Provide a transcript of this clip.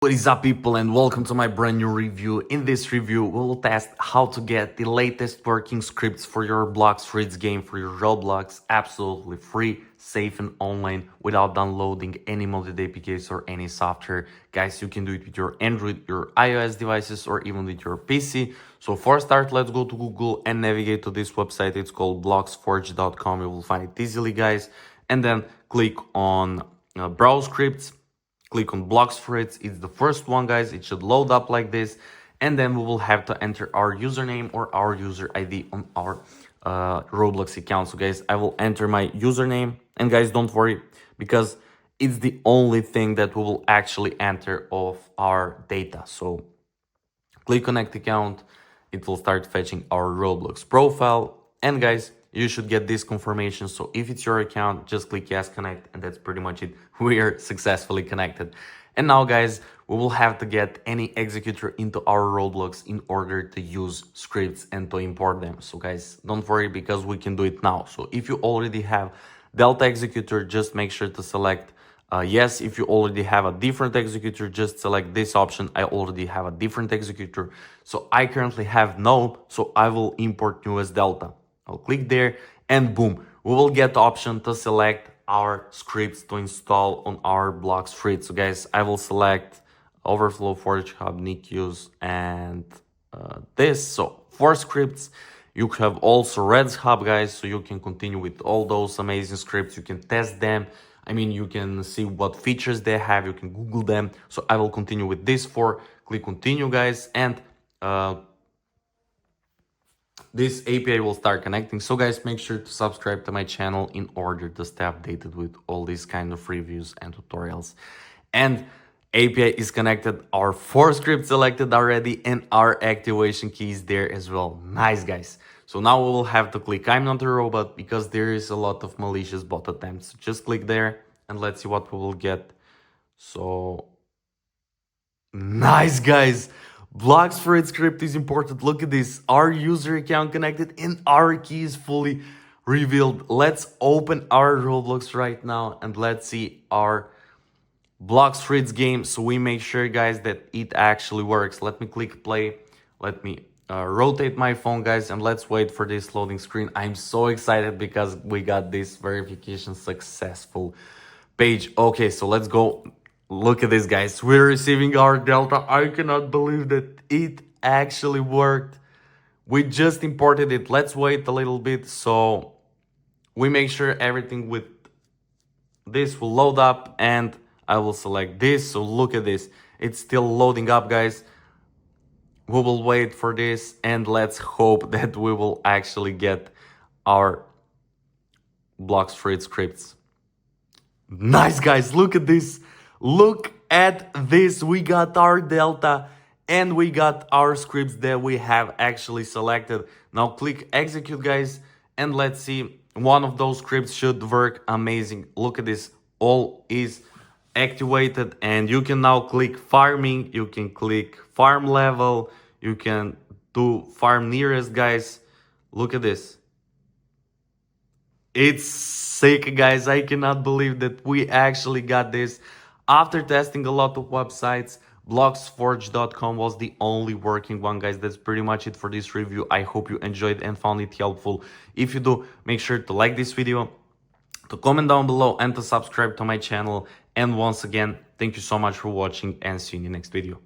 What is up, people, and welcome to my brand new review. In this review, we will test how to get the latest working scripts for your Blox Fruits game for your Roblox, absolutely free, safe and online, without downloading any modded APKs or any software. Guys, you can do it with your Android, your iOS devices, or even with your PC. So for start, let's go to Google and navigate to this website. It's called bloxforge.com. You will find it easily, guys. And then click on Browse Scripts. Click on Blox Fruits. It's the first one, guys. It should load up like this, and then we will have to enter our username or our user ID on our Roblox account. So guys, I will enter my username, and guys, don't worry, because it's the only thing that we will actually enter of our data. So click connect account. It will start fetching our Roblox profile, and guys, you should get this confirmation. So if it's your account, just click yes, connect, and that's pretty much it. We are successfully connected. And now, guys, we will have to get any executor into our Roblox in order to use scripts and to import them. So guys, don't worry, because we can do it now. So if you already have Delta executor, just make sure to select yes. If you already have a different executor, just select this option. I already have a different executor. So I currently have no, so I will import new as Delta. I'll click there, and boom, we will get the option to select our scripts to install on our Blox Fruits. So guys, I will select Overflow, Forge Hub, NICUs, and this. So for scripts, you have also redz Hub, guys, so you can continue with all those amazing scripts. You can test them. I mean, you can see what features they have. You can Google them. So I will continue with this for. Click continue, guys, and this API will start connecting. So guys, make sure to subscribe to my channel in order to stay updated with all these kind of reviews and tutorials. And API is connected, our 4 scripts selected already, and our activation key is there as well. Nice, guys. So now we will have to click I'm not a robot, because there is a lot of malicious bot attempts. Just click there and let's see what we will get. So nice, guys. Blox Fruits script is imported. Look at this. Our user account connected and our key is fully revealed. Let's open our Roblox right now and let's see our Blox Fruits game. So we make sure, guys, that it actually works. Let me click play. Let me rotate my phone, guys, and let's wait for this loading screen. I'm so excited because we got this verification successful page. Okay, so let's go. Look at this, guys. We're receiving our Delta. I cannot believe that it actually worked. We just imported it. Let's wait a little bit so we make sure everything with this will load up, and I will select this. So look at this. It's still loading up, guys. We will wait for this, and let's hope that we will actually get our Blox Fruits scripts. Nice, guys. Look at this. Look at this. We got our Delta and we got our scripts that we have actually selected. Now click execute, guys, and let's see. One of those scripts should work amazing. Look at this. All is activated, and you can now click farming. You can click farm level. You can do farm nearest, guys. Look at this. It's sick, guys. I cannot believe that we actually got this. After testing a lot of websites, bloxforge.com was the only working one, guys. That's pretty much it for this review. I hope you enjoyed and found it helpful. If you do, make sure to like this video, to comment down below, and to subscribe to my channel. And once again, thank you so much for watching, and see you in the next video.